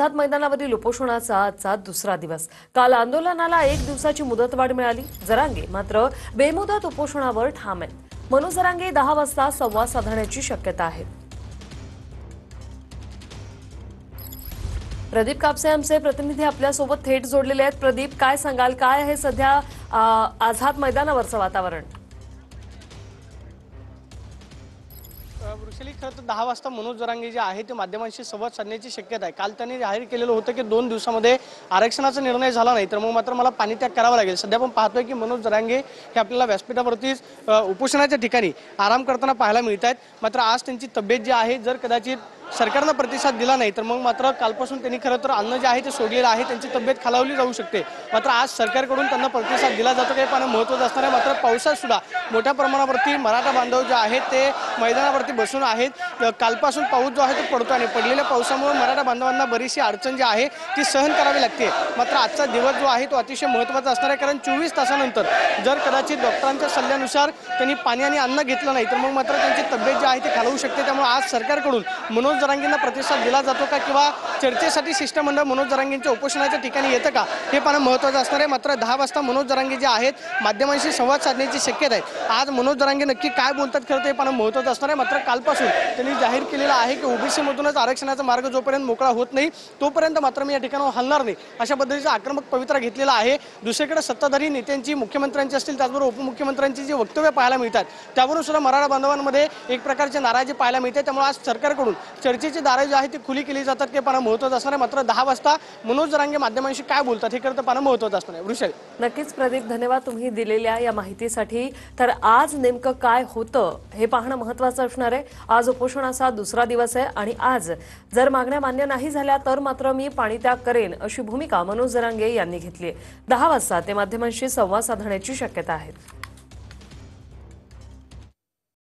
आझाद मैदानावरील उपोषणाचा आजचा दुसरा दिवस। काल आंदोलनाला 1 दिवसाची मुदतवाढ मिळाली। जरांगे मात्र बेमुदत उपोषणावर ठाम आहेत। मनोज जरांगे 10 वाजता संवाद साधण्याची शक्यता आहे। प्रदीप कापसे आमचे प्रतिनिधी आपल्या सोबत थेट जोडलेले आहेत। प्रदीप, काय सांगाल, काय आहे सध्या आझाद मैदानावरचं वातावरण? वृषाली, खरं तर 10 वाजता मनोज जरांगे जे आहे ते माध्यमांशी संवाद साधण्याची शक्यता आहे। काल त्यांनी जाहीर केलेलं होतं की 2 दिवसामध्ये आरक्षणाचा निर्णय झाला नाही तर मग मात्र मला पाणीत्याग करावा लागेल। सध्या आपण पाहतोय की मनोज जरांगे हे आपल्याला व्यासपीठावरतीच उपोषणाच्या ठिकाणी आराम करताना पाहायला मिळत आहेत। मात्र आज त्यांची तब्येत जी आहे, जर कदाचित सरकारनं प्रतिसाद दिला नाही तर मग मात्र कालपासून त्यांनी खरं तर अन्न जे आहे ते सोडलेलं आहे, त्यांची तब्येत खालावली जाऊ शकते। मात्र आज सरकारकडून त्यांना प्रतिसाद दिला जातो हे पाहणं महत्त्वाचं असणार आहे। मात्र पावसात सुद्धा मोठ्या प्रमाणावरती मराठा बांधव जे आहेत ते मैदानावरती बसून आहेत। कालपासून पाऊस जो आहे तो पडतो आणि पडलेल्या पावसामुळे मराठा बांधवांना बरीचशी अडचण जी आहे ती सहन करावी लागते। मात्र आजचा दिवस जो आहे तो अतिशय महत्त्वाचा असणार आहे, कारण 24 तासानंतर जर कदाचित डॉक्टरांच्या सल्ल्यानुसार त्यांनी पाणी आणि अन्न घेतलं नाही तर मग मात्र त्यांची तब्येत जी आहे ती खालवू शकते। त्यामुळे आज सरकारकडून मनोज जरांगेंना प्रतिसाद दिला जातो का किंवा चर्चेसाठी शिष्टमंडळ मनोज जरांगेंच्या उपोषणाच्या ठिकाणी येतं का हे पाहणं महत्त्वाचं असणार आहे। मात्र 10 वाजता मनोज जरांगे जे आहेत माध्यमांशी संवाद साधण्याची शक्यता आहे। आज मनोज जरांगे नक्की काय बोलतात खरं ते पाहणं महत्त्वाचं असणार आहे। मात्र कालपासून त्यांनी जाहीर केलेलं आहे की ओबीसी मधूनच आरक्षणाचा मार्ग जोपर्यंत मोकळा होत नाही तोपर्यंत मात्र मी या ठिकाणावर हलणार नाही, अशा पद्धतीचा आक्रमक पवित्रा घेतलेला आहे। दुसरीकडे सत्ताधारी नेत्यांची, मुख्यमंत्र्यांची असतील त्याचबरोबर उपमुख्यमंत्र्यांची जी वक्तव्य पाहायला मिळतात त्यावरून सुद्धा मराठा बांधवांमध्ये एक प्रकारची नाराजी पाहायला मिळते। त्यामुळे आज सरकारकडून चर्चेची दारे जी आहे ती खुली केली जातात हे पाहणं महत्त्वाचं असणार आहे। मात्र 10 वाजता मनोज जरांगे माध्यमांशी काय बोलतात हे खरं तर पाहणं महत्त्वाचं असणार आहे। वृषाली, नक्कीच प्रदीप, धन्यवाद तुम्ही दिलेल्या या माहितीसाठी। तर आज नेमकं काय होतं हे पाहणं महत्त्वाचं असणार आहे। आज उपोषणाचा दुसरा दिवस आहे आणि आज जर मागण्या मान्य नाही झाल्या तर मात्र मी पाणीत्याग करेन अशी भूमिका मनोज जरांगे यांनी घेतली आहे। 10 वाजता ते माध्यमांशी संवाद साधण्याची शक्यता आहे।